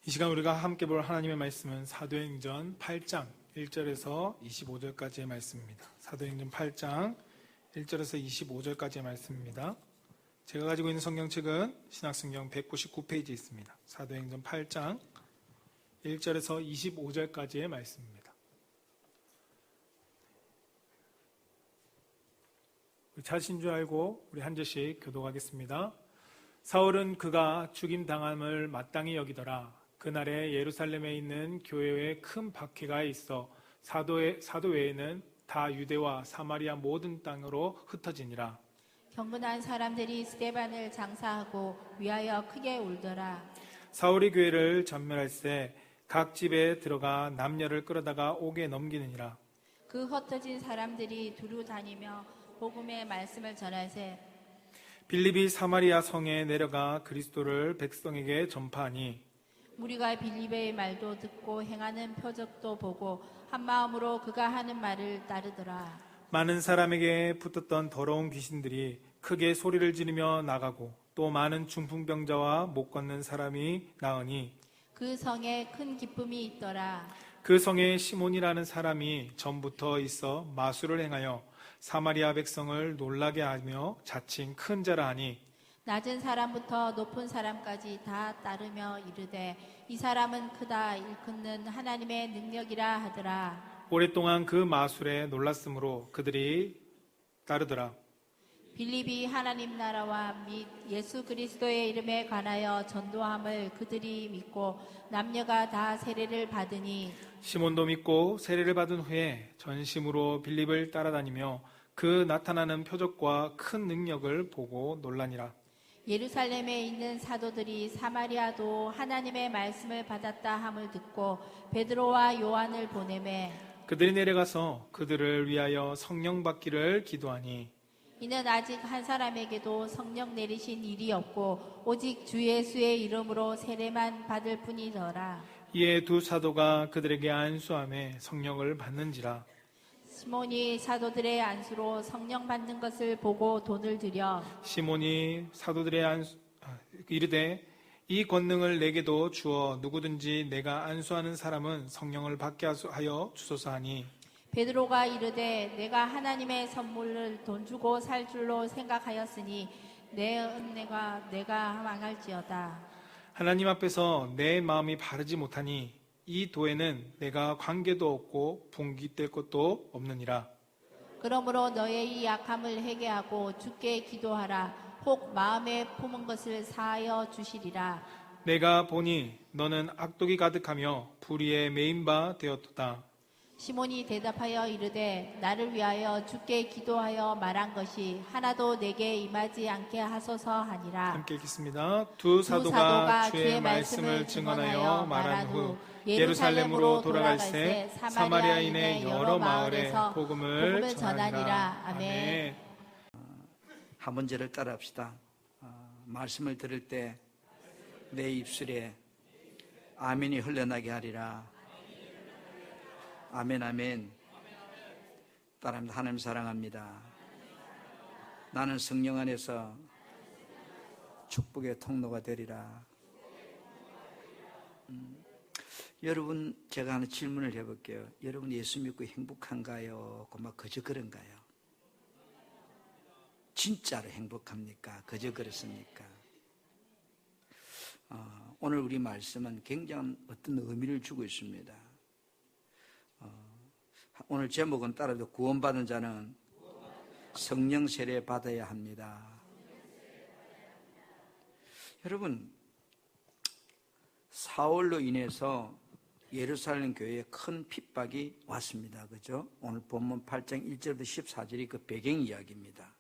이 시간 우리가 함께 볼 하나님의 말씀은 사도행전 8장 1절에서 25절까지의 말씀입니다. 사도행전 8장 1절에서 25절까지의 말씀입니다. 제가 가지고 있는 성경책은 신약성경 199페이지에 있습니다. 사도행전 8장 1절에서 25절까지의 말씀입니다. 우리 찾으신 줄 알고 우리 한 절씩 교독하겠습니다. 사울은 그가 죽임당함을 마땅히 여기더라. 그날에 예루살렘에 있는 교회에 큰 박해가 있어 사도 외에는 다 유대와 사마리아 모든 땅으로 흩어지니라. 경건한 사람들이 스데반을 장사하고 위하여 크게 울더라. 사울이 교회를 전멸할세 각 집에 들어가 남녀를 끌어다가 옥에 넘기느니라. 그 흩어진 사람들이 두루 다니며 복음의 말씀을 전하세 빌립이 사마리아 성에 내려가 그리스도를 백성에게 전파하니 무리가 빌립의 말도 듣고 행하는 표적도 보고 한 마음으로 그가 하는 말을 따르더라. 많은 사람에게 붙었던 더러운 귀신들이 크게 소리를 지르며 나가고 또 많은 중풍병자와 못 걷는 사람이 나으니 그 성에 큰 기쁨이 있더라. 그 성에 시몬이라는 사람이 전부터 있어 마술을 행하여 사마리아 백성을 놀라게 하며 자칭 큰 자라 하니 낮은 사람부터 높은 사람까지 다 따르며 이르되 이 사람은 크다 일컫는 하나님의 능력이라 하더라. 오랫동안 그 마술에 놀랐으므로 그들이 따르더라. 빌립이 하나님 나라와 및 예수 그리스도의 이름에 관하여 전도함을 그들이 믿고 남녀가 다 세례를 받으니 시몬도 믿고 세례를 받은 후에 전심으로 빌립을 따라다니며 그 나타나는 표적과 큰 능력을 보고 놀라니라. 예루살렘에 있는 사도들이 사마리아도 하나님의 말씀을 받았다 함을 듣고 베드로와 요한을 보내매 그들이 내려가서 그들을 위하여 성령 받기를 기도하니 이는 아직 한 사람에게도 성령 내리신 일이 없고 오직 주 예수의 이름으로 세례만 받을 뿐이더라. 이에 두 사도가 그들에게 안수함에 성령을 받는지라. 시몬이 사도들의 안수로 성령 받는 것을 보고 돈을 들여 시몬이 사도들의 이르되 이 권능을 내게도 주어 누구든지 내가 안수하는 사람은 성령을 받게 하여 주소서 하니 베드로가 이르되 내가 하나님의 선물을 돈 주고 살 줄로 생각하였으니 내 은혜가 내가 망할지어다. 하나님 앞에서 내 마음이 바르지 못하니 이 도에는 내가 관계도 없고 분깃될 것도 없느니라. 그러므로 너의 이 약함을 회개하고 주께 기도하라. 혹 마음에 품은 것을 사하여 주시리라. 내가 보니 너는 악독이 가득하며 불의에 매인 바 되었도다. 시몬이 대답하여 이르되 나를 위하여 주께 기도하여 말한 것이 하나도 내게 임하지 않게 하소서 하니라. 함께 읽겠습니다. 두 사도가 주의 말씀을 증언하여 말한 후 예루살렘으로 돌아갈새 사마리아인의 여러 마을에 복음을 전하니라. 아멘. 한 문제를 따라합시다. 말씀을 들을 때 내 입술에 아멘이 흘러나게 하리라. 아멘 아멘. 따라합니다. 하나님 사랑합니다. 나는 성령 안에서 축복의 통로가 되리라. 여러분, 제가 하나 질문을 해볼게요. 여러분 예수 믿고 행복한가요? 고막 그저 그런가요? 진짜로 행복합니까? 그저 그렇습니까? 오늘 우리 말씀은 굉장한 어떤 의미를 주고 있습니다. 오늘 제목은 따라서 구원받은 자는 성령 세례 받아야 합니다. 여러분, 사울로 인해서 예루살렘 교회에 큰 핍박이 왔습니다. 그죠? 오늘 본문 8장 1절부터 14절이 그 배경 이야기입니다.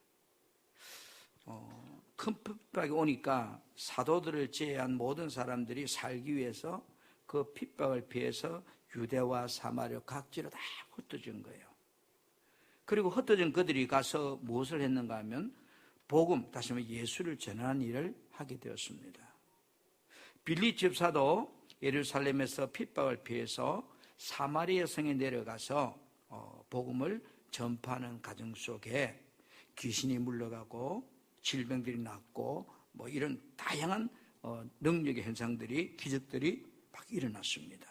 큰 핍박이 오니까 사도들을 제외한 모든 사람들이 살기 위해서 그 핍박을 피해서 유대와 사마리아 각지로 다 흩어진 거예요. 그리고 흩어진 그들이 가서 무엇을 했는가 하면 복음, 다시 말해 예수를 전하는 일을 하게 되었습니다. 빌립 집사도 예루살렘에서 핍박을 피해서 사마리아 성에 내려가서 복음을 전파하는 과정 속에 귀신이 물러가고 질병들이 낫고 뭐 이런 다양한 능력의 현상들이, 기적들이 막 일어났습니다.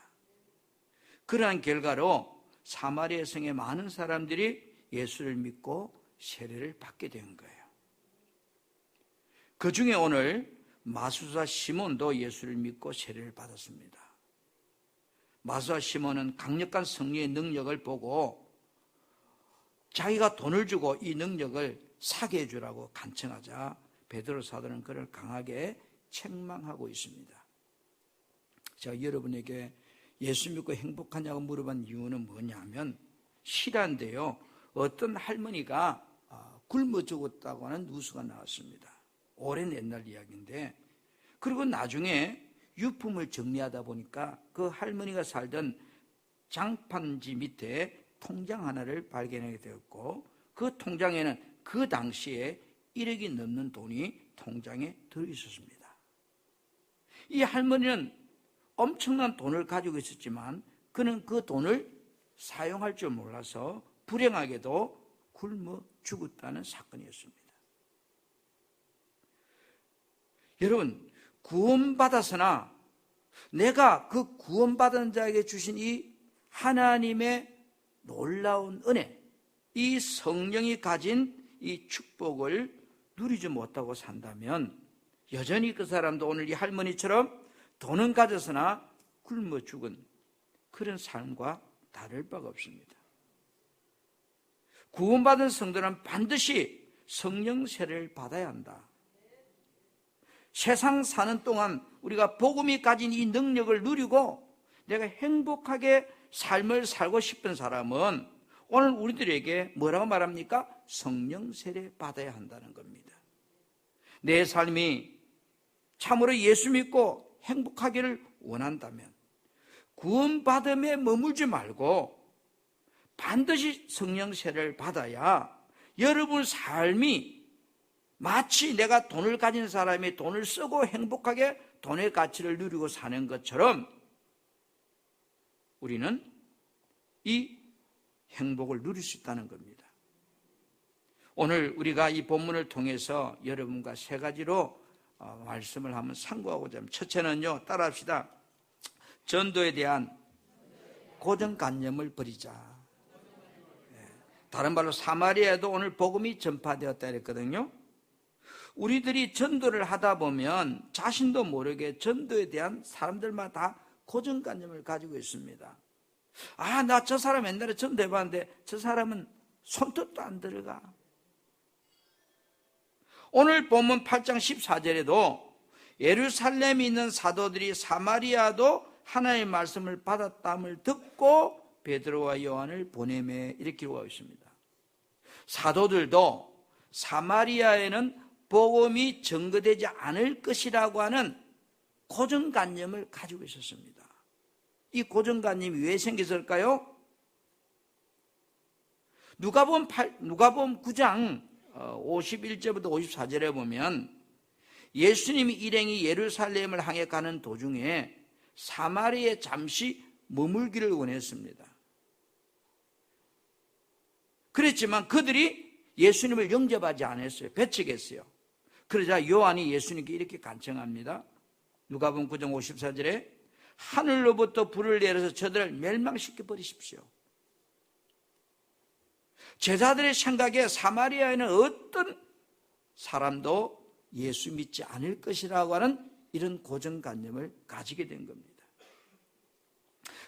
그러한 결과로 사마리아 성의 많은 사람들이 예수를 믿고 세례를 받게 된 거예요. 그 중에 오늘 마수사 시몬도 예수를 믿고 세례를 받았습니다. 마수사 시몬은 강력한 성령의 능력을 보고 자기가 돈을 주고 이 능력을 사게 해주라고 간청하자 베드로 사도는 그를 강하게 책망하고 있습니다. 제가 여러분에게 예수 믿고 행복하냐고 물어본 이유는 뭐냐면 실화인데요. 어떤 할머니가 굶어 죽었다고 하는 뉴스가 나왔습니다. 오랜 옛날 이야기인데, 그리고 나중에 유품을 정리하다 보니까 그 할머니가 살던 장판지 밑에 통장 하나를 발견하게 되었고, 그 통장에는 그 당시에 1억이 넘는 돈이 통장에 들어있었습니다. 이 할머니는 엄청난 돈을 가지고 있었지만 그는 그 돈을 사용할 줄 몰라서 불행하게도 굶어 죽었다는 사건이었습니다. 여러분, 구원받았으나 내가 그 구원받은 자에게 주신 이 하나님의 놀라운 은혜, 이 성령이 가진 이 축복을 누리지 못하고 산다면 여전히 그 사람도 오늘 이 할머니처럼 돈은 가졌으나 굶어 죽은 그런 삶과 다를 바가 없습니다. 구원받은 성도는 반드시 성령 세례를 받아야 한다. 세상 사는 동안 우리가 복음이 가진 이 능력을 누리고 내가 행복하게 삶을 살고 싶은 사람은 오늘 우리들에게 뭐라고 말합니까? 성령 세례 받아야 한다는 겁니다. 내 삶이 참으로 예수 믿고 행복하기를 원한다면 구원받음에 머물지 말고 반드시 성령 세례를 받아야 여러분 삶이 마치 내가 돈을 가진 사람이 돈을 쓰고 행복하게 돈의 가치를 누리고 사는 것처럼 우리는 이 행복을 누릴 수 있다는 겁니다. 오늘 우리가 이 본문을 통해서 여러분과 세 가지로 말씀을 한번 상고하고자 합니다. 첫째는요, 따라합시다. 전도에 대한 고정관념을 버리자. 다른 말로 사마리아에도 오늘 복음이 전파되었다 그랬거든요. 우리들이 전도를 하다 보면 자신도 모르게 전도에 대한 사람들마다 고정관념을 가지고 있습니다. 아, 나 저 사람 옛날에 전도해봤는데 저 사람은 손톱도 안 들어가. 오늘 본문 8장 14절에도 예루살렘에 있는 사도들이 사마리아도 하나님의 말씀을 받았다함을 듣고 베드로와 요한을 보내매 이렇게 기록하고 있습니다. 사도들도 사마리아에는 복음이 전거되지 않을 것이라고 하는 고정관념을 가지고 있었습니다. 이 고정관념이 왜 생겼을까요? 누가복음 9장 51절부터 54절에 보면 예수님이 일행이 예루살렘을 향해 가는 도중에 사마리아에 잠시 머물기를 원했습니다. 그랬지만 그들이 예수님을 영접하지 않았어요. 배척했어요. 그러자 요한이 예수님께 이렇게 간청합니다. 누가복음 9장 54절에 하늘로부터 불을 내려서 저들을 멸망시켜 버리십시오. 제자들의 생각에 사마리아에는 어떤 사람도 예수 믿지 않을 것이라고 하는 이런 고정관념을 가지게 된 겁니다.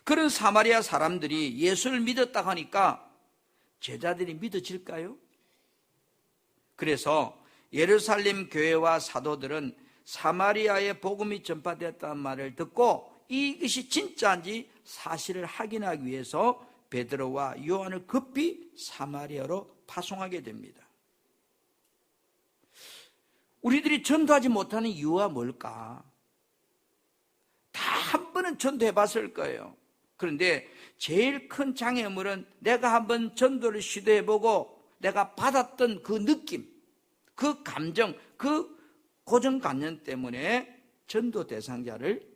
그런 사마리아 사람들이 예수를 믿었다고 하니까 제자들이 믿어질까요? 그래서 예루살렘 교회와 사도들은 사마리아에 복음이 전파되었다는 말을 듣고 이것이 진짜인지 사실을 확인하기 위해서 베드로와 요한을 급히 사마리아로 파송하게 됩니다. 우리들이 전도하지 못하는 이유가 뭘까? 다 한 번은 전도해 봤을 거예요. 그런데 제일 큰 장애물은 내가 한번 전도를 시도해보고 내가 받았던 그 느낌, 그 감정, 그 고정관념 때문에 전도 대상자를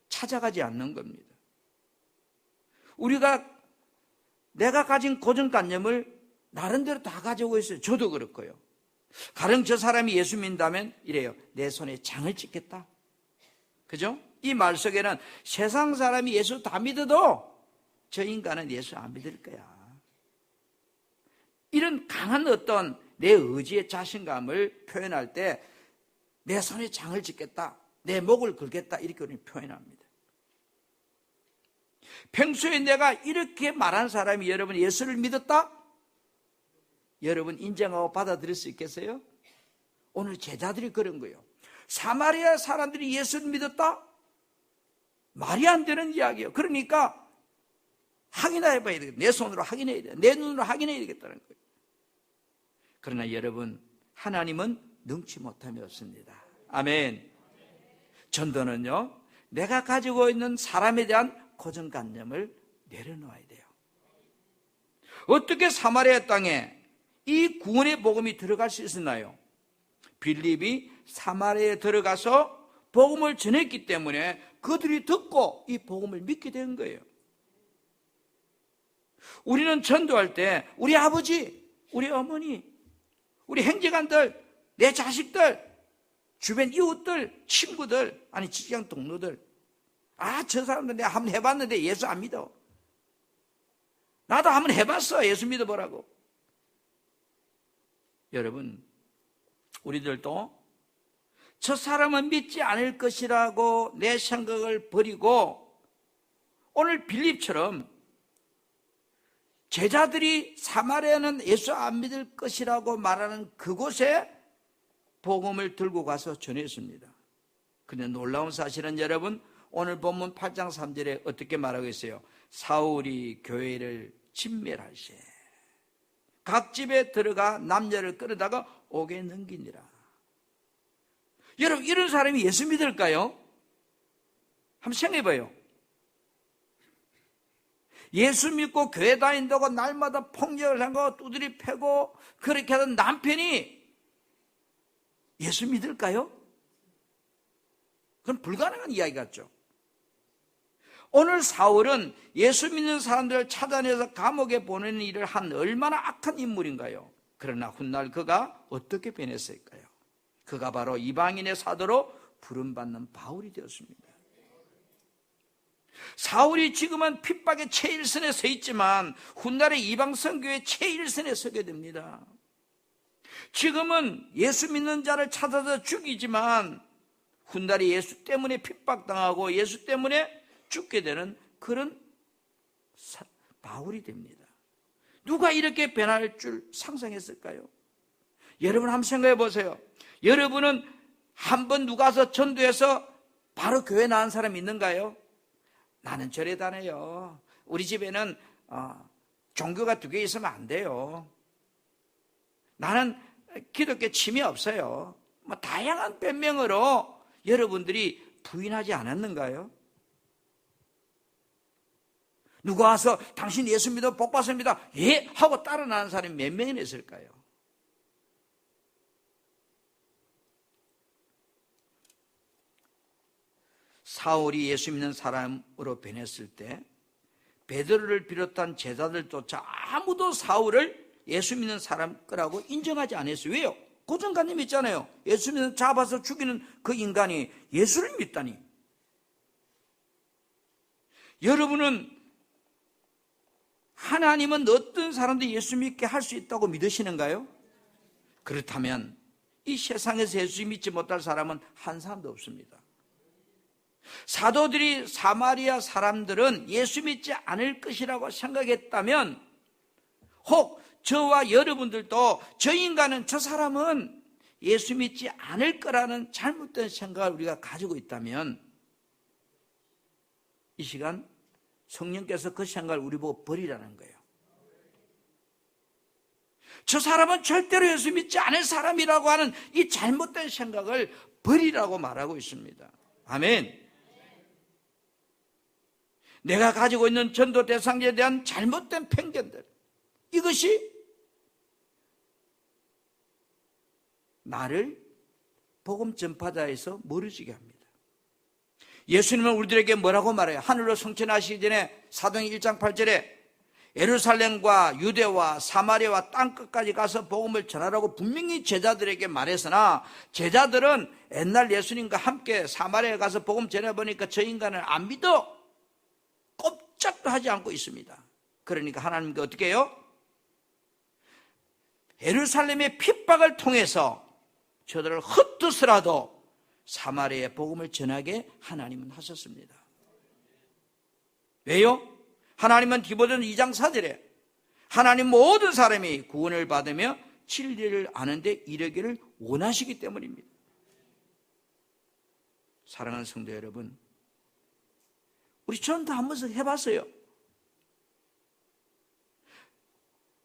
찾아가지 않는 겁니다. 내가 가진 고정관념을 나름대로 다 가지고 있어요. 저도 그렇고요. 가령 저 사람이 예수 믿는다면 이래요. 내 손에 장을 찍겠다. 그죠? 이 말 속에는 세상 사람이 예수 다 믿어도 저 인간은 예수 안 믿을 거야. 이런 강한 어떤 내 의지의 자신감을 표현할 때 내 손에 장을 짓겠다, 내 목을 걸겠다, 이렇게 우리는 표현합니다. 평소에 내가 이렇게 말한 사람이 여러분 예수를 믿었다? 여러분 인정하고 받아들일 수 있겠어요? 오늘 제자들이 그런 거예요. 사마리아 사람들이 예수를 믿었다? 말이 안 되는 이야기예요. 그러니까 확인해 봐야 되겠다. 내 손으로 확인해야 돼. 내 눈으로 확인해야 되겠다는 거예요. 그러나 여러분, 하나님은 능치 못함이 없습니다. 아멘. 전도는요, 내가 가지고 있는 사람에 대한 고정관념을 내려놓아야 돼요. 어떻게 사마리아 땅에 이 구원의 복음이 들어갈 수 있었나요? 빌립이 사마리아에 들어가서 복음을 전했기 때문에 그들이 듣고 이 복음을 믿게 된 거예요. 우리는 전도할 때 우리 아버지, 우리 어머니, 우리 형제간들, 내 자식들, 주변 이웃들, 친구들, 아니 직장 동료들, 저 사람들 내가 한번 해봤는데 예수 안 믿어. 나도 한번 해봤어. 예수 믿어보라고. 여러분, 우리들도 저 사람은 믿지 않을 것이라고 내 생각을 버리고 오늘 빌립처럼 제자들이 사마리아는 예수 안 믿을 것이라고 말하는 그곳에 복음을 들고 가서 전했습니다. 그런데 놀라운 사실은 여러분, 오늘 본문 8장 3절에 어떻게 말하고 있어요? 사울이 교회를 진멸할 시 각 집에 들어가 남녀를 끌어다가 옥에 넘기니라. 여러분, 이런 사람이 예수 믿을까요? 한번 생각해봐요. 예수 믿고 교회 다닌다고 날마다 폭력을 하고 두드리 패고 그렇게 하던 남편이 예수 믿을까요? 그건 불가능한 이야기 같죠. 오늘 사울은 예수 믿는 사람들을 찾아내서 감옥에 보내는 일을 한 얼마나 악한 인물인가요? 그러나 훗날 그가 어떻게 변했을까요? 그가 바로 이방인의 사도로 부름받는 바울이 되었습니다. 사울이 지금은 핍박의 최일선에 서 있지만 훗날에 이방 선교의 최일선에 서게 됩니다. 지금은 예수 믿는 자를 찾아서 죽이지만 훗날에 예수 때문에 핍박당하고 예수 때문에 죽게 되는 그런 바울이 됩니다. 누가 이렇게 변할 줄 상상했을까요? 여러분 한번 생각해 보세요. 여러분은 한번 누가 와서 전도해서 바로 교회 나온 사람 있는가요? 나는 절에 다녀요. 우리 집에는 종교가 2개 있으면 안 돼요. 나는 기독교 침이 없어요. 다양한 변명으로 여러분들이 부인하지 않았는가요? 누가 와서 당신 예수 믿어 복 받습니다. 예? 하고 따라 나는 사람이 몇 명이나 있을까요? 사울이 예수 믿는 사람으로 변했을 때 베드로를 비롯한 제자들조차 아무도 사울을 예수 믿는 사람 거라고 인정하지 않았어요. 왜요? 고정관념이 있잖아요. 예수 믿는 잡아서 죽이는 그 인간이 예수를 믿다니. 여러분은 하나님은 어떤 사람도 예수 믿게 할 수 있다고 믿으시는가요? 그렇다면 이 세상에서 예수 믿지 못할 사람은 한 사람도 없습니다. 사도들이 사마리아 사람들은 예수 믿지 않을 것이라고 생각했다면 혹 저와 여러분들도 저 인간은, 저 사람은 예수 믿지 않을 거라는 잘못된 생각을 우리가 가지고 있다면 이 시간 성령께서 그 생각을 우리 보고 버리라는 거예요. 저 사람은 절대로 예수 믿지 않을 사람이라고 하는 이 잘못된 생각을 버리라고 말하고 있습니다. 아멘. 내가 가지고 있는 전도 대상자에 대한 잘못된 편견들, 이것이 나를 복음 전파자에서 멀어지게 합니다. 예수님은 우리들에게 뭐라고 말해요? 하늘로 승천하시기 전에 사도행 1장 8절에 예루살렘과 유대와 사마리아와 땅끝까지 가서 복음을 전하라고 분명히 제자들에게 말했으나 제자들은 옛날 예수님과 함께 사마리아에 가서 복음 전해보니까 저 인간을 안 믿어 꼼짝도 하지 않고 있습니다. 그러니까 하나님께 어떻게 해요? 예루살렘의 핍박을 통해서 저들을 헛되서라도 사마리아의 복음을 전하게 하나님은 하셨습니다. 왜요? 하나님은 디모데전 2장 4절에 하나님 모든 사람이 구원을 받으며 진리를 아는데 이르기를 원하시기 때문입니다. 사랑하는 성도 여러분, 우리 전도 한 번씩 해봤어요.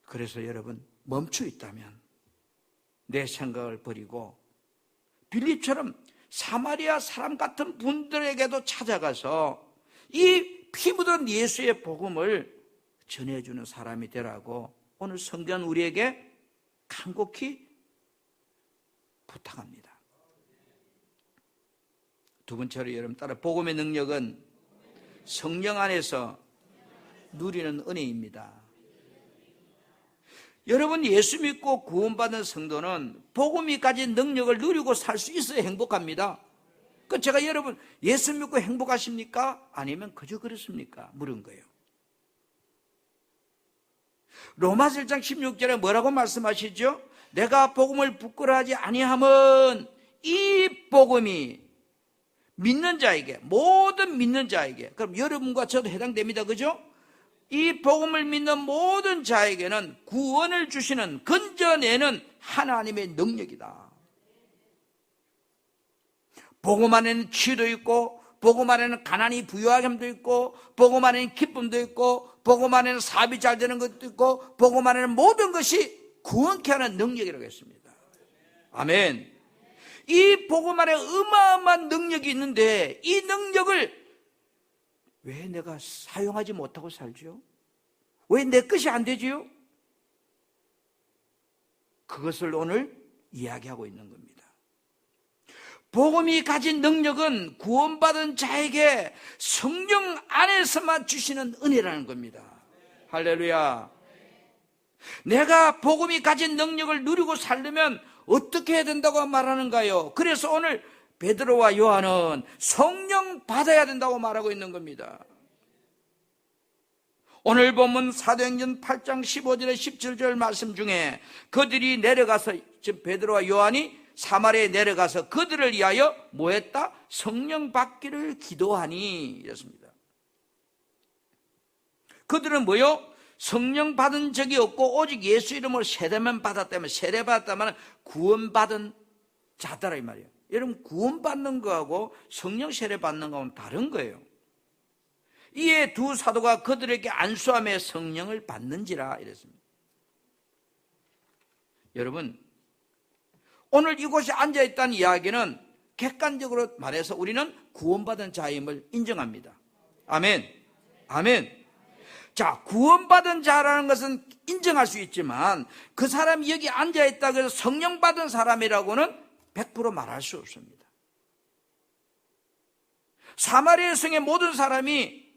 그래서 여러분, 멈춰 있다면 내 생각을 버리고 빌립처럼 사마리아 사람 같은 분들에게도 찾아가서 이 피 묻은 예수의 복음을 전해주는 사람이 되라고 오늘 성경 우리에게 간곡히 부탁합니다. 두 번째로 여러분 따라, 복음의 능력은 성령 안에서 누리는 은혜입니다. 여러분, 예수 믿고 구원받은 성도는 복음이 가진 능력을 누리고 살 수 있어야 행복합니다. 그 제가 여러분, 예수 믿고 행복하십니까? 아니면 그저 그렇습니까? 물은 거예요. 로마서 1장 16절에 뭐라고 말씀하시죠? 내가 복음을 부끄러워하지 아니함은 이 복음이 믿는 자에게, 모든 믿는 자에게, 그럼 여러분과 저도 해당됩니다. 그죠? 이 복음을 믿는 모든 자에게는 구원을 주시는, 건져내는 하나님의 능력이다. 복음 안에는 치유도 있고, 복음 안에는 가난이 부유함도 있고, 복음 안에는 기쁨도 있고, 복음 안에는 사업이 잘 되는 것도 있고, 복음 안에는 모든 것이 구원케 하는 능력이라고 했습니다. 아멘. 이 복음 안에 어마어마한 능력이 있는데 이 능력을 왜 내가 사용하지 못하고 살지요? 왜 내 것이 안 되지요? 그것을 오늘 이야기하고 있는 겁니다. 복음이 가진 능력은 구원받은 자에게 성령 안에서만 주시는 은혜라는 겁니다. 할렐루야. 내가 복음이 가진 능력을 누리고 살려면 어떻게 해야 된다고 말하는가요? 그래서 오늘 베드로와 요한은 성령 받아야 된다고 말하고 있는 겁니다. 오늘 본문 사도행전 8장 15절에 17절 말씀 중에 그들이 내려가서, 지금 베드로와 요한이 사마리아에 내려가서 그들을 위하여 뭐 했다? 성령 받기를 기도하니 이랬습니다. 그들은 뭐요? 성령 받은 적이 없고 오직 예수 이름으로 세례만 받았다면, 세례 받았다면 구원받은 자다라 이 말이에요. 여러분, 구원받는 거하고 성령 세례 받는 거하고는 다른 거예요. 이에 두 사도가 그들에게 안수하며 성령을 받는지라 이랬습니다. 여러분, 오늘 이곳에 앉아있다는 이야기는 객관적으로 말해서 우리는 구원받은 자임을 인정합니다. 아멘. 아멘. 자, 구원받은 자라는 것은 인정할 수 있지만 그 사람이 여기 앉아있다고 해서 성령 받은 사람이라고는 100% 말할 수 없습니다. 사마리아 성의 모든 사람이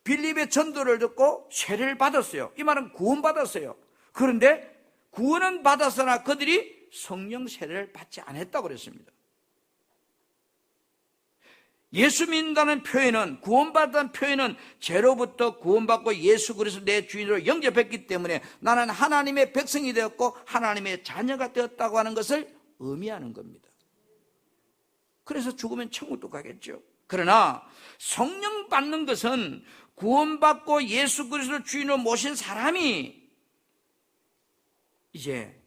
빌립의 전도를 듣고 세례를 받았어요. 이 말은 구원받았어요. 그런데 구원은 받았으나 그들이 성령 세례를 받지 않았다고 그랬습니다. 예수 믿는다는 표현은, 구원받았다는 표현은 죄로부터 구원받고 예수 그리스도 내 주인으로 영접했기 때문에 나는 하나님의 백성이 되었고 하나님의 자녀가 되었다고 하는 것을 의미하는 겁니다. 그래서 죽으면 천국도 가겠죠. 그러나 성령 받는 것은 구원받고 예수 그리스도 주인으로 모신 사람이 이제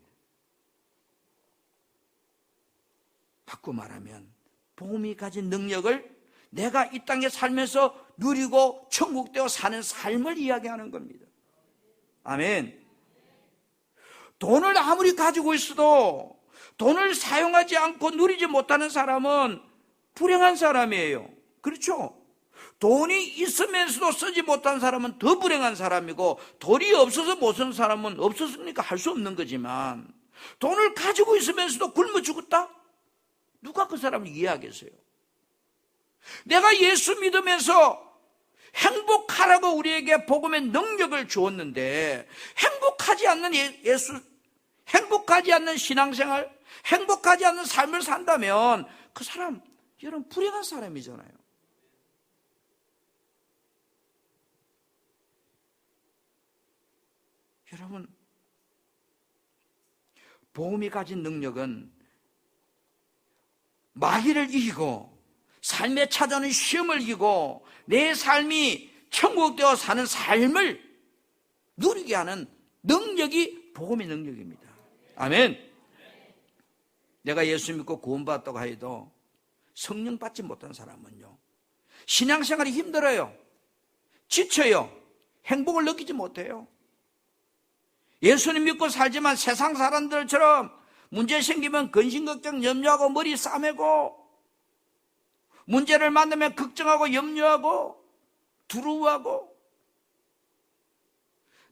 바꿔 말하면 복음이 가진 능력을 내가 이 땅에 살면서 누리고 천국되어 사는 삶을 이야기하는 겁니다. 아멘. 돈을 아무리 가지고 있어도 돈을 사용하지 않고 누리지 못하는 사람은 불행한 사람이에요. 그렇죠? 돈이 있으면서도 쓰지 못한 사람은 더 불행한 사람이고, 돈이 없어서 못 쓰는 사람은 없었으니까 할 수 없는 거지만, 돈을 가지고 있으면서도 굶어 죽었다? 누가 그 사람을 이해하겠어요? 내가 예수 믿으면서 행복하라고 우리에게 복음의 능력을 주었는데 행복하지 않는 행복하지 않는 신앙생활, 행복하지 않는 삶을 산다면 그 사람, 여러분 불행한 사람이잖아요. 여러분, 복음이 가진 능력은 마귀를 이기고 삶에 찾아오는 시험을 이기고 내 삶이 천국되어 사는 삶을 누리게 하는 능력이 복음의 능력입니다. 아멘. 내가 예수 믿고 구원받았다고 해도 성령 받지 못한 사람은요, 신앙생활이 힘들어요. 지쳐요. 행복을 느끼지 못해요. 예수님 믿고 살지만 세상 사람들처럼 문제 생기면 근심 걱정 염려하고 머리 싸매고, 문제를 만나면 걱정하고 염려하고 두려워하고,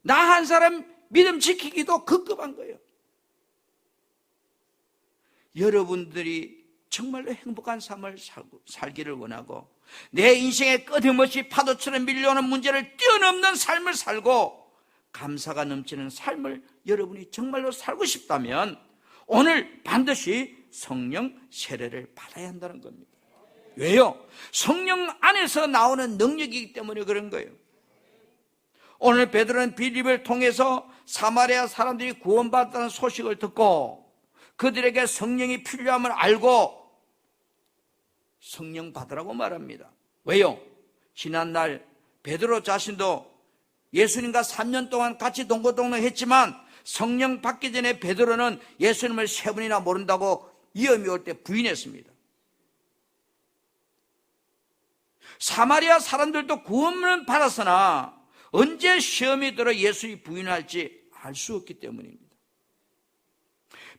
나 한 사람 믿음 지키기도 급급한 거예요. 여러분들이 정말로 행복한 삶을 살기를 원하고 내 인생에 끊임없이 파도처럼 밀려오는 문제를 뛰어넘는 삶을 살고 감사가 넘치는 삶을 여러분이 정말로 살고 싶다면 오늘 반드시 성령 세례를 받아야 한다는 겁니다. 왜요? 성령 안에서 나오는 능력이기 때문에 그런 거예요. 오늘 베드로는 빌립을 통해서 사마리아 사람들이 구원받았다는 소식을 듣고 그들에게 성령이 필요함을 알고 성령 받으라고 말합니다. 왜요? 지난날 베드로 자신도 예수님과 3년 동안 같이 동고동락했지만 성령 받기 전에 베드로는 예수님을 3번이나 모른다고 위험이 올 때 부인했습니다. 사마리아 사람들도 구원은 받았으나 언제 시험이 들어 예수를 부인할지 알 수 없기 때문입니다.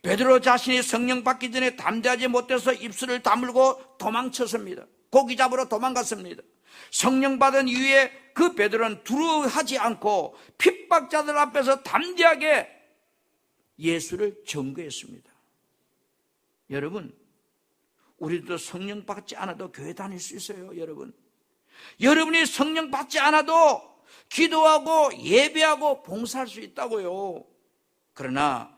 베드로 자신이 성령 받기 전에 담대하지 못해서 입술을 다물고 도망쳤습니다. 고기 잡으러 도망갔습니다. 성령 받은 이후에 그 베드로는 두려워하지 않고 핍박자들 앞에서 담대하게 예수를 증거했습니다. 여러분, 우리도 성령 받지 않아도 교회 다닐 수 있어요. 여러분이 성령 받지 않아도 기도하고 예배하고 봉사할 수 있다고요. 그러나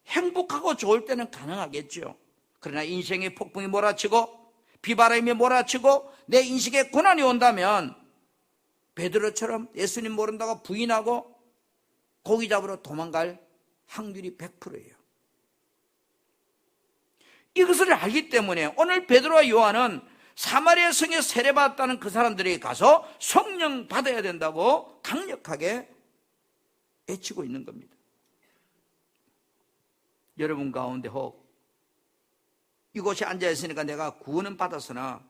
행복하고 좋을 때는 가능하겠죠. 그러나 인생의 폭풍이 몰아치고 비바람이 몰아치고 내 인생에 고난이 온다면 베드로처럼 예수님 모른다고 부인하고 고기 잡으러 도망갈 확률이 100%예요. 이것을 알기 때문에 오늘 베드로와 요한은 사마리아 성에 세례받았다는 그 사람들에게 가서 성령 받아야 된다고 강력하게 외치고 있는 겁니다. 여러분 가운데 혹 이곳에 앉아있으니까 내가 구원은 받았으나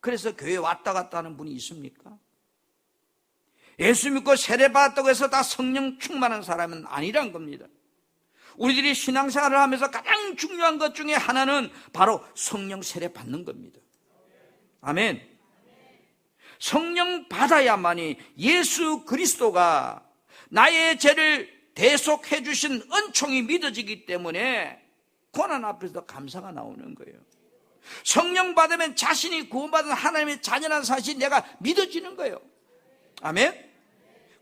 그래서 교회에 왔다 갔다 하는 분이 있습니까? 예수 믿고 세례받았다고 해서 다 성령 충만한 사람은 아니란 겁니다. 우리들이 신앙생활을 하면서 가장 중요한 것 중에 하나는 바로 성령 세례 받는 겁니다. 아멘. 성령 받아야만이 예수 그리스도가 나의 죄를 대속해 주신 은총이 믿어지기 때문에 고난 앞에서 감사가 나오는 거예요. 성령 받으면 자신이 구원받은 하나님의 자녀라는 사실이 내가 믿어지는 거예요. 아멘.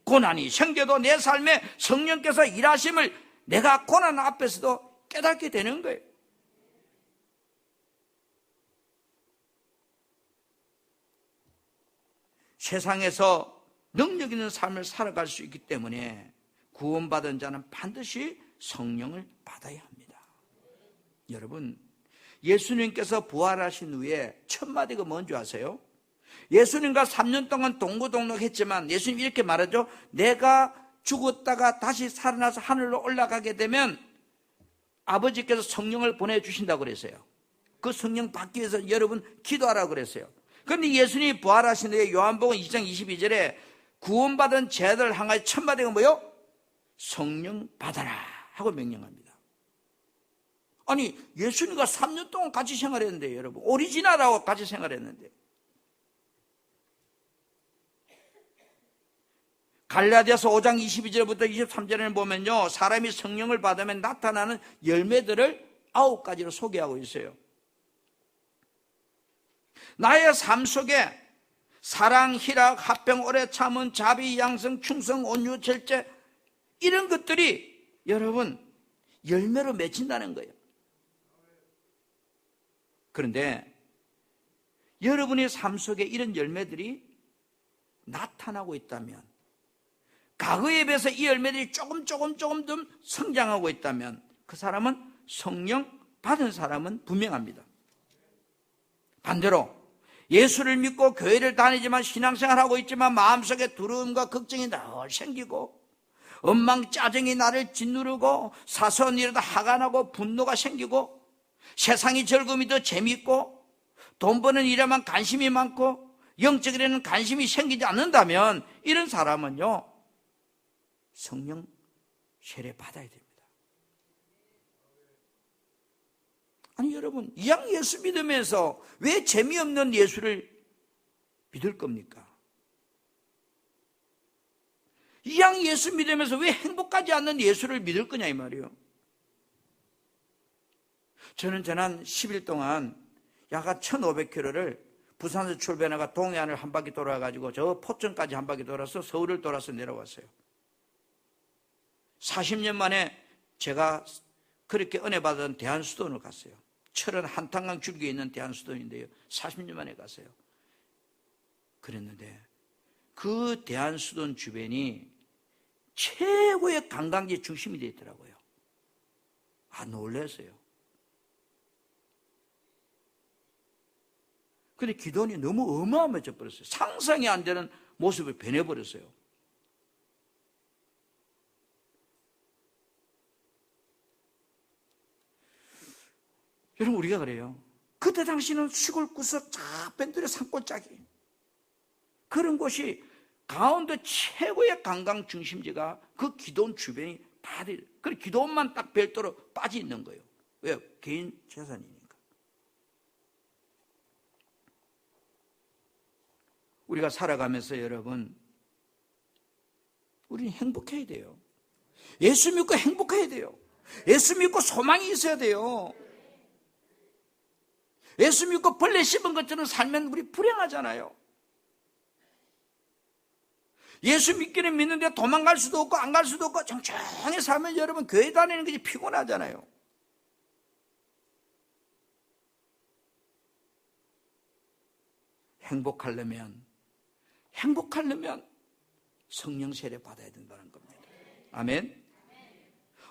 고난이 생겨도 내 삶에 성령께서 일하심을 내가 고난 앞에서도 깨닫게 되는 거예요. 세상에서 능력 있는 삶을 살아갈 수 있기 때문에 구원받은 자는 반드시 성령을 받아야 합니다. 여러분, 예수님께서 부활하신 후에 첫 마디가 뭔지 아세요? 예수님과 3년 동안 동고동락했지만 예수님 이렇게 말하죠. 내가 죽었다가 다시 살아나서 하늘로 올라가게 되면 아버지께서 성령을 보내주신다고 그랬어요. 그 성령 받기 위해서 여러분 기도하라고 그랬어요. 그런데 예수님이 부활하신 후에 요한복음 2장 22절에 구원받은 자들 향하여 첫 마디가 뭐요? 성령 받아라 하고 명령합니다. 아니, 예수님과 3년 동안 같이 생활했는데 여러분, 오리지널하고 같이 생활했는데 갈라디아서 5장 22절부터 23절에는 보면요, 사람이 성령을 받으면 나타나는 열매들을 9가지로 소개하고 있어요. 나의 삶 속에 사랑, 희락, 화평, 오래 참음, 자비, 양성, 충성, 온유, 절제, 이런 것들이 여러분 열매로 맺힌다는 거예요. 그런데 여러분의 삶 속에 이런 열매들이 나타나고 있다면, 과거에 비해서 이 열매들이 조금 더 성장하고 있다면 그 사람은 성령 받은 사람은 분명합니다. 반대로 예수를 믿고 교회를 다니지만 신앙생활하고 있지만 마음속에 두려움과 걱정이 늘 생기고 원망, 짜증이 나를 짓누르고 사소한 일에도 화가 나고 분노가 생기고 세상이 즐거움이 더 재미있고 돈 버는 일에만 관심이 많고 영적으로는 관심이 생기지 않는다면 이런 사람은요, 성령 세례 받아야 됩니다. 아니 여러분, 이왕 예수 믿으면서 왜 재미없는 예수를 믿을 겁니까? 이왕 예수 믿으면서 왜 행복하지 않는 예수를 믿을 거냐 이 말이에요. 저는 지난 10일 동안 약 1,500km를 부산에서 출발해가 동해안을 한 바퀴 돌아가지고 저 포천까지 한 바퀴 돌아서 서울을 돌아서 내려왔어요. 40년 만에 제가 그렇게 은혜 받은 대한수도원을 갔어요. 철원 한탄강 줄기에 있는 대한수도원인데요, 40년 만에 갔어요. 그랬는데 그 대한수도원 주변이 최고의 관광지 중심이 되어 있더라고요. 놀랐어요. 근데 기도원이 너무 어마어마해져 버렸어요. 상상이 안 되는 모습을 변해버렸어요. 여러분, 우리가 그래요. 그때 당시는 시골 구석 작변들의 산골짜기, 그런 곳이 강원도 최고의 관광 중심지가 그 기도원 주변이 다 돼요. 그리고 기도원만 딱 별도로 빠져 있는 거예요. 왜요? 개인 재산이니까. 우리가 살아가면서 여러분, 우리는 행복해야 돼요. 예수 믿고 행복해야 돼요. 예수 믿고 소망이 있어야 돼요. 예수 믿고 벌레 씹은 것처럼 살면 우리 불행하잖아요. 예수 믿기는 믿는데 도망갈 수도 없고 안 갈 수도 없고 정청하게 살면 여러분 교회 다니는 것이 피곤하잖아요. 행복하려면 성령 세례 받아야 된다는 겁니다. 아멘.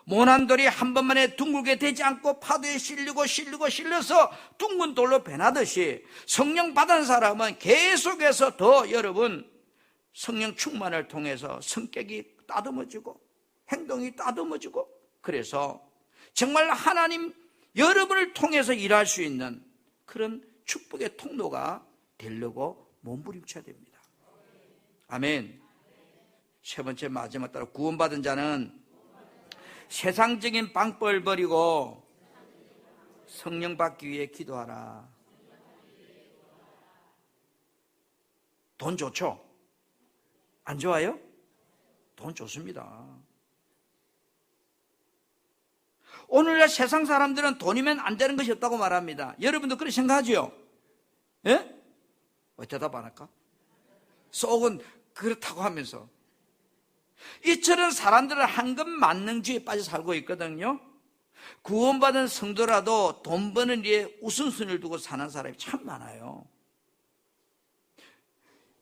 모난 돌이 한 번만에 둥글게 되지 않고 파도에 실려서 둥근 돌로 변하듯이 성령 받은 사람은 계속해서 더 여러분 성령 충만을 통해서 성격이 따듬어지고 행동이 따듬어지고, 그래서 정말 하나님 여러분을 통해서 일할 수 있는 그런 축복의 통로가 되려고 몸부림쳐야 됩니다. 아멘. 세 번째, 마지막 따라 구원받은 자는 세상적인 방법을 버리고 성령 받기 위해 기도하라. 돈 좋죠? 안 좋아요? 돈 좋습니다. 오늘날 세상 사람들은 돈이면 안 되는 것이 없다고 말합니다. 여러분도 그렇게 생각하죠? 예? 왜 대답 안 할까? 속은 그렇다고 하면서 이처럼 사람들은 황금 만능주의에 빠져 살고 있거든요. 구원받은 성도라도 돈 버는 일에 우선순위를 두고 사는 사람이 참 많아요.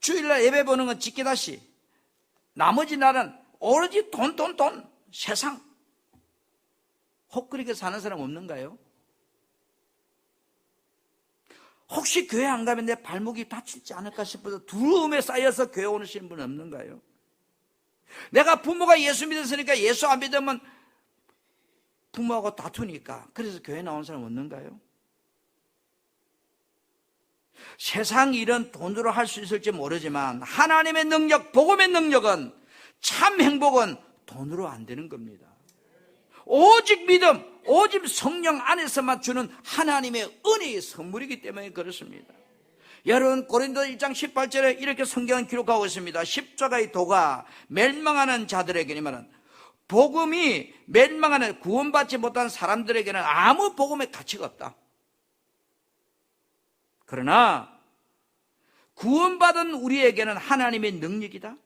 주일날 예배 보는 건 지키다시, 나머지 날은 오로지 돈, 세상. 혹 그렇게 사는 사람 없는가요? 혹시 교회 안 가면 내 발목이 다칠지 않을까 싶어서 두려움에 쌓여서 교회 오시는 분 없는가요? 내가 부모가 예수 믿었으니까 예수 안 믿으면 부모하고 다투니까 그래서 교회 나온 사람 없는가요? 세상 일은 돈으로 할 수 있을지 모르지만 하나님의 능력, 복음의 능력은, 참 행복은 돈으로 안 되는 겁니다. 오직 믿음, 오직 성령 안에서만 주는 하나님의 은혜의 선물이기 때문에 그렇습니다. 여러분, 고린도 1장 18절에 이렇게 성경은 기록하고 있습니다. 십자가의 도가 멸망하는 자들에게는, 복음이 멸망하는 구원받지 못한 사람들에게는 아무 복음의 가치가 없다. 그러나 구원받은 우리에게는 하나님의 능력이다.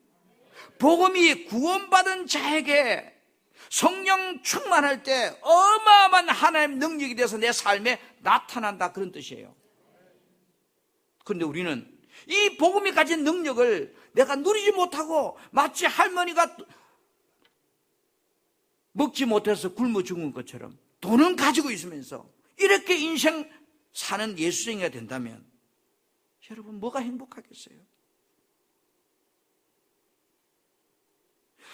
복음이 구원받은 자에게 성령 충만할 때 어마어마한 하나님의 능력이 돼서 내 삶에 나타난다, 그런 뜻이에요. 그런데 우리는 이 복음이 가진 능력을 내가 누리지 못하고 마치 할머니가 먹지 못해서 굶어 죽은 것처럼 돈은 가지고 있으면서 이렇게 인생 사는 예수쟁이가 된다면 여러분 뭐가 행복하겠어요?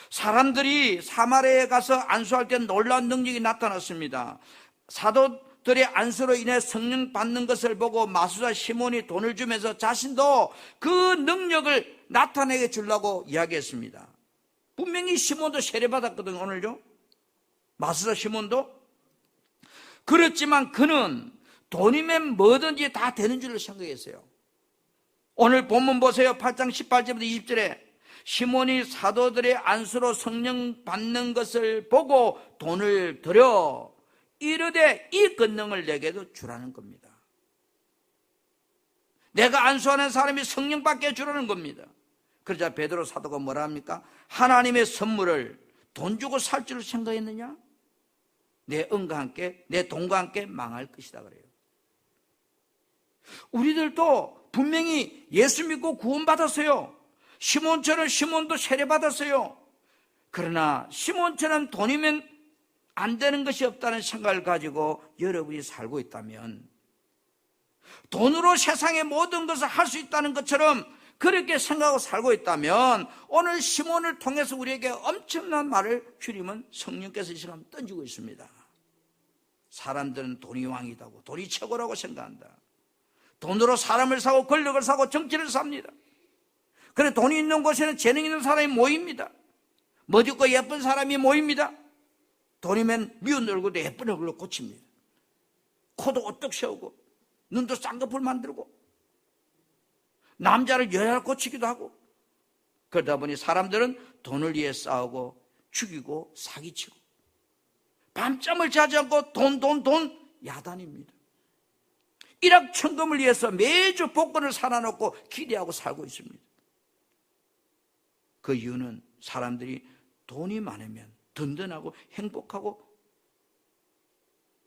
사람들이 사마리아에 가서 안수할 때 놀라운 능력이 나타났습니다. 사도들의 안수로 인해 성령 받는 것을 보고 마수사 시몬이 돈을 주면서 자신도 그 능력을 나타내게 주려고 이야기했습니다. 분명히 시몬도 세례받았거든요. 오늘요 마수사 시몬도. 그렇지만 그는 돈이면 뭐든지 다 되는 줄로 생각했어요. 오늘 본문 보세요. 8장 18절부터 20절에 시몬이 사도들의 안수로 성령 받는 것을 보고 돈을 들여 이르되 이 권능을 내게도 주라는 겁니다. 내가 안수하는 사람이 성령 받게 주라는 겁니다. 그러자 베드로 사도가 뭐라 합니까? 하나님의 선물을 돈 주고 살 줄 생각했느냐? 내 은과 함께 내 돈과 함께 망할 것이다 그래요. 우리들도 분명히 예수 믿고 구원받았어요. 시몬처럼 시몬도 세례받았어요. 그러나 시몬처럼 돈이면 안 되는 것이 없다는 생각을 가지고 여러분이 살고 있다면, 돈으로 세상의 모든 것을 할 수 있다는 것처럼 그렇게 생각하고 살고 있다면, 오늘 시몬을 통해서 우리에게 엄청난 말을 주님은 성령께서 이 시간 던지고 있습니다. 사람들은 돈이 왕이다고, 돈이 최고라고 생각한다. 돈으로 사람을 사고 권력을 사고 정치를 삽니다. 그래 돈이 있는 곳에는 재능 있는 사람이 모입니다. 멋있고 예쁜 사람이 모입니다. 돈이면 미운 얼굴도 예쁜 얼굴로 고칩니다. 코도 오뚝 세우고 눈도 쌍꺼풀 만들고 남자를 여자로 고치기도 하고, 그러다 보니 사람들은 돈을 위해 싸우고 죽이고 사기치고 밤잠을 자지 않고 돈 야단입니다. 일확천금을 위해서 매주 복권을 사놔놓고 기대하고 살고 있습니다. 그 이유는 사람들이 돈이 많으면 든든하고 행복하고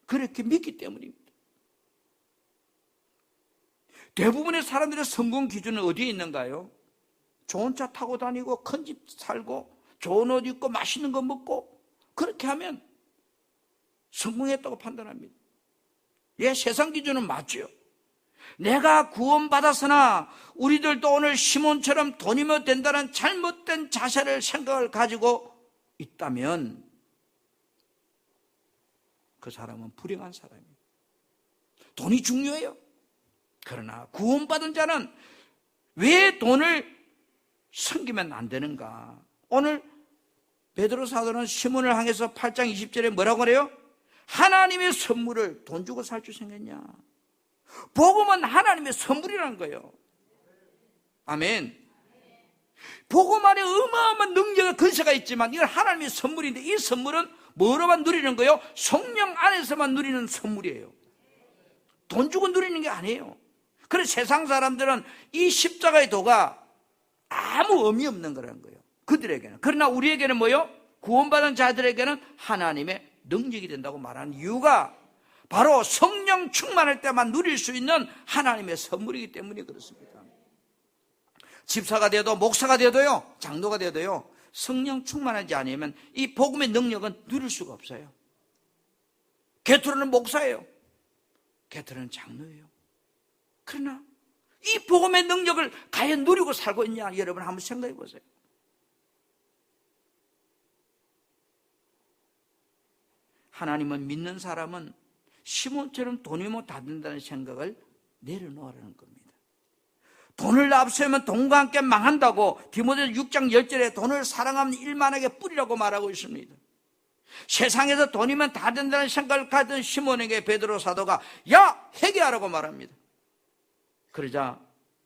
그렇게 믿기 때문입니다. 대부분의 사람들의 성공 기준은 어디에 있는가요? 좋은 차 타고 다니고 큰 집 살고 좋은 옷 입고 맛있는 거 먹고, 그렇게 하면 성공했다고 판단합니다. 예, 세상 기준은 맞죠. 내가 구원받았으나 우리들도 오늘 시몬처럼 돈이면 된다는 잘못된 자세를 생각을 가지고 있다면 그 사람은 불행한 사람이에요. 돈이 중요해요. 그러나 구원받은 자는 왜 돈을 섬기면 안 되는가? 오늘 베드로 사도는 시몬을 향해서 8장 20절에 뭐라고 그래요? 하나님의 선물을 돈 주고 살 줄 생겼냐? 복음은 하나님의 선물이라는 거예요. 아멘. 복음 안에 어마어마한 능력과 근세가 있지만 이건 하나님의 선물인데, 이 선물은 뭐로만 누리는 거예요? 성령 안에서만 누리는 선물이에요. 돈 주고 누리는 게 아니에요. 그래서 세상 사람들은 이 십자가의 도가 아무 의미 없는 거라는 거예요, 그들에게는. 그러나 우리에게는 뭐예요? 구원받은 자들에게는 하나님의 능력이 된다고 말하는 이유가 바로 성령 충만할 때만 누릴 수 있는 하나님의 선물이기 때문에 그렇습니다. 집사가 돼도 목사가 돼도요, 장로가 돼도요, 성령 충만하지 않으면 이 복음의 능력은 누릴 수가 없어요. 게토르는 목사예요, 게토르는 장로예요. 그러나 이 복음의 능력을 과연 누리고 살고 있냐, 여러분 한번 생각해 보세요. 하나님은 믿는 사람은 시몬처럼 돈이면 다 된다는 생각을 내려놓으라는 겁니다. 돈을 앞세우면 돈과 함께 망한다고 디모데 6장 10절에 돈을 사랑하면 일만하게 뿌리라고 말하고 있습니다. 세상에서 돈이면 다 된다는 생각을 가진 시몬에게 베드로 사도가 야, 회개하라고 말합니다. 그러자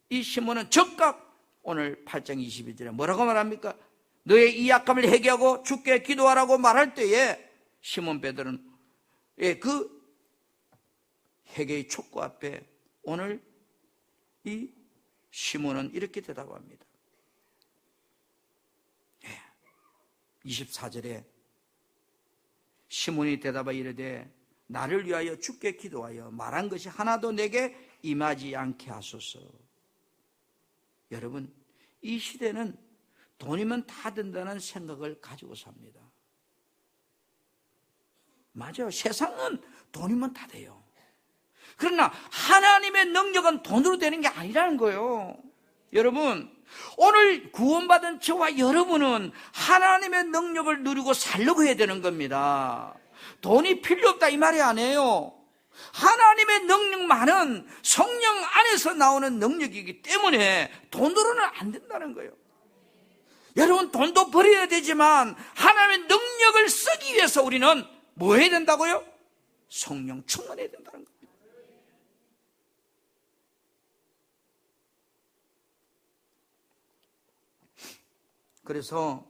이 시몬은 즉각 오늘 8장 22절에 뭐라고 말합니까? 너의 이 약함을 회개하고 주께 기도하라고 말할 때에 시몬 베드로는 그 회개의 촉구 앞에 오늘 이 시몬은 이렇게 대답합니다. 24절에 시몬이 대답하여 이르되 나를 위하여 주께 기도하여 말한 것이 하나도 내게 임하지 않게 하소서. 여러분, 이 시대는 돈이면 다 된다는 생각을 가지고 삽니다. 맞아요. 세상은 돈이면 다 돼요. 그러나 하나님의 능력은 돈으로 되는 게 아니라는 거예요. 여러분, 오늘 구원받은 저와 여러분은 하나님의 능력을 누리고 살려고 해야 되는 겁니다. 돈이 필요 없다 이 말이 아니에요. 하나님의 능력만은 성령 안에서 나오는 능력이기 때문에 돈으로는 안 된다는 거예요. 여러분, 돈도 버려야 되지만 하나님의 능력을 쓰기 위해서 우리는 뭐 해야 된다고요? 성령 충만해야 된다는 겁니다. 그래서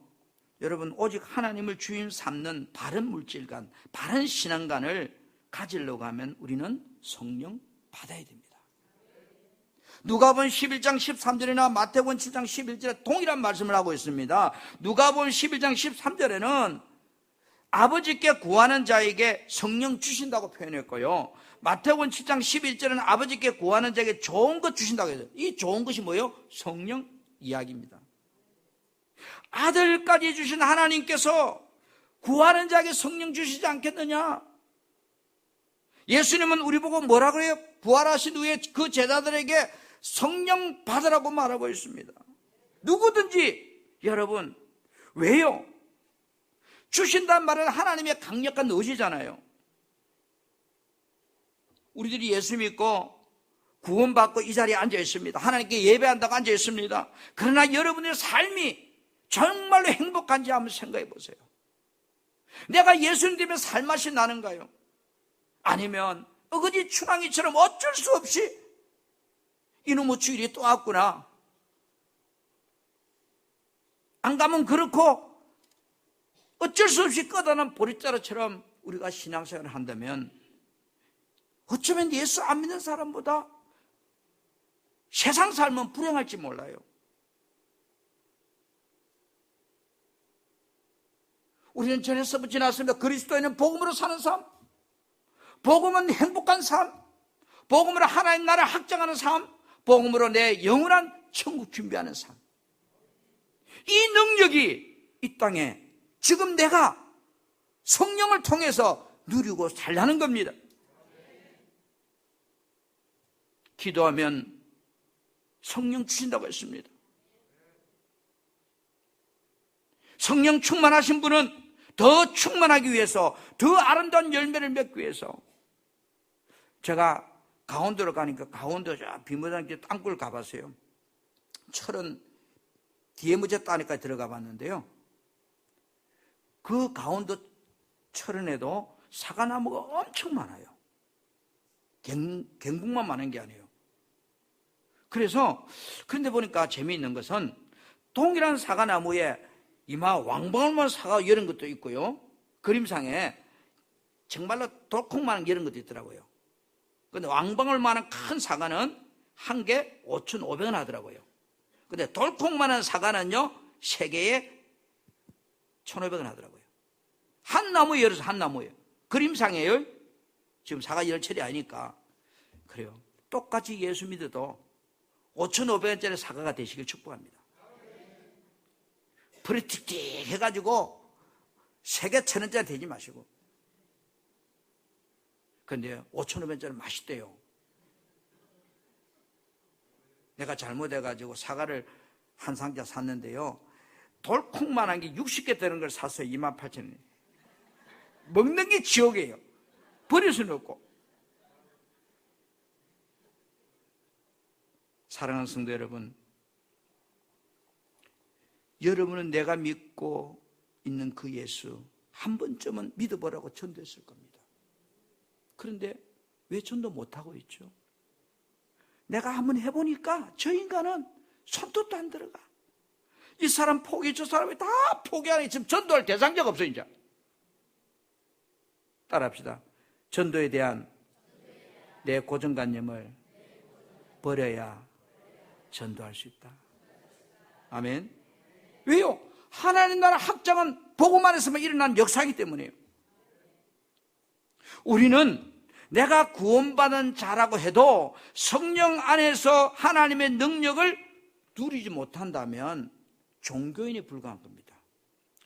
여러분, 오직 하나님을 주인 삼는 바른 물질관, 바른 신앙관을 가지려고 하면 우리는 성령 받아야 됩니다. 누가복음 11장 13절이나 마태복음 7장 11절에 동일한 말씀을 하고 있습니다. 누가복음 11장 13절에는 아버지께 구하는 자에게 성령 주신다고 표현했고요. 마태복음 7장 11절에는 아버지께 구하는 자에게 좋은 것 주신다고 했어요. 이 좋은 것이 뭐예요? 성령 이야기입니다. 아들까지 주신 하나님께서 구하는 자에게 성령 주시지 않겠느냐? 예수님은 우리 보고 뭐라 그래요? 부활하신 후에 그 제자들에게 성령 받으라고 말하고 있습니다. 누구든지. 여러분, 왜요? 주신다는 말은 하나님의 강력한 의지잖아요. 우리들이 예수 믿고 구원받고 이 자리에 앉아 있습니다. 하나님께 예배한다고 앉아 있습니다. 그러나 여러분의 삶이 정말로 행복한지 한번 생각해 보세요. 내가 예수님 때문에 살맛이 나는가요? 아니면 어거지 추랑이처럼 어쩔 수 없이 이놈의 주일이 또 왔구나, 안 가면 그렇고 어쩔 수 없이 꺼다난 보릿자루처럼 우리가 신앙생활을 한다면 어쩌면 예수 안 믿는 사람보다 세상 삶은 불행할지 몰라요. 우리는 전에서부터 지났습니다. 그리스도인은 복음으로 사는 삶, 복음은 행복한 삶, 복음으로 하나님 나라를 확장하는 삶, 복음으로 내 영원한 천국 준비하는 삶. 이 능력이 이 땅에 지금 내가 성령을 통해서 누리고 살라는 겁니다. 기도하면 성령 주신다고 했습니다. 성령 충만하신 분은 더 충만하기 위해서, 더 아름다운 열매를 맺기 위해서, 제가 강원도로 가니까 강원도 비무장지 땅굴 가봤어요. 철은 뒤에 묻었다니까 들어가 봤는데요, 그 강원도 철원에도 사과나무가 엄청 많아요. 갱국만 많은 게 아니에요. 그런데 보니까 재미있는 것은 동일한 사과나무에 이마 왕방울만 사과 이런 것도 있고요, 그림상에 정말로 돌콩만한 이런 것도 있더라고요. 근데 왕방울만한 큰 사과는 한 개 5,500원 하더라고요. 근데 돌콩만한 사과는요, 세 개에 1,500원 하더라고요. 한 나무에 열어서 한 나무예요. 그림상에요. 지금 사과 열철이 아니니까 그래요. 똑같이 예수 믿어도 5,500원짜리 사과가 되시길 축복합니다. 풀이 틱틱 해가지고 세 개 1,000원짜리 되지 마시고. 근데 5,500원짜리 맛있대요. 내가 잘못해가지고 사과를 한 상자 샀는데요, 돌콩만한 게 60개 되는 걸 샀어요. 28,000원. 먹는 게 지옥이에요. 버릴 수는 없고. 사랑하는 성도 여러분, 여러분은 내가 믿고 있는 그 예수 한 번쯤은 믿어보라고 전도했을 겁니다. 그런데 왜 전도 못하고 있죠? 내가 한번 해보니까 저 인간은 손톱도 안 들어가. 이 사람 포기, 저 사람이 다 포기하니 지금 전도할 대상자가 없어요. 이제 따라합시다. 전도에 대한 내 고정관념을 버려야 전도할 수 있다. 아멘. 왜요? 하나님 나라 확장은 복음 안에서만 일어난 역사이기 때문이에요. 우리는 내가 구원받은 자라고 해도 성령 안에서 하나님의 능력을 누리지 못한다면 종교인에 불과한 겁니다.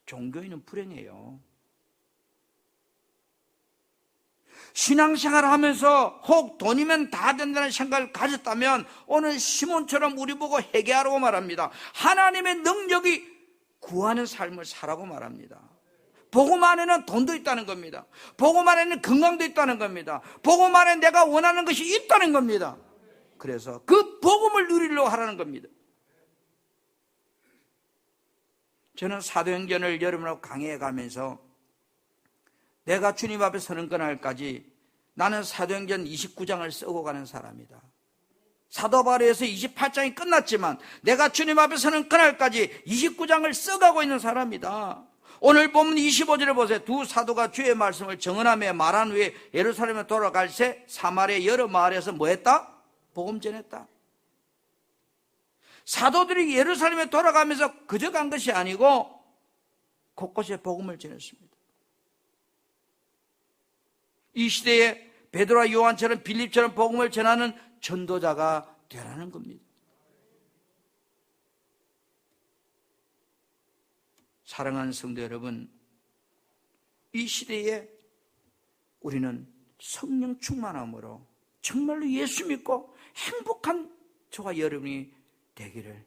종교인은 불행해요. 신앙생활을 하면서 혹 돈이면 다 된다는 생각을 가졌다면 오늘 시몬처럼 우리 보고 회개하라고 말합니다. 하나님의 능력이 구하는 삶을 살라고 말합니다. 복음 안에는 돈도 있다는 겁니다. 복음 안에는 건강도 있다는 겁니다. 복음 안에 내가 원하는 것이 있다는 겁니다. 그래서 그 복음을 누리려고 하라는 겁니다. 저는 사도행전을 여러분하고 강의해 가면서 내가 주님 앞에 서는 그날까지 나는 사도행전 29장을 쓰고 가는 사람이다. 사도 바울에서 28장이 끝났지만 내가 주님 앞에 서는 그날까지 29장을 써가고 있는 사람이다. 오늘 본문 25절을 보세요. 두 사도가 주의 말씀을 정언하며 말한 후에 예루살렘에 돌아갈 새 사마리아 여러 마을에서 뭐 했다? 복음 전했다. 사도들이 예루살렘에 돌아가면서 그저 간 것이 아니고 곳곳에 복음을 전했습니다. 이 시대에 베드로와 요한처럼 빌립처럼 복음을 전하는 전도자가 되라는 겁니다. 사랑하는 성도 여러분, 이 시대에 우리는 성령 충만함으로 정말로 예수 믿고 행복한 저와 여러분이 되기를,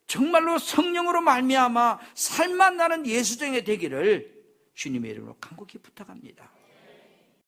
정말로 성령으로 말미암아 살만 나는 예수쟁이 되기를 주님의 이름으로 간곡히 부탁합니다.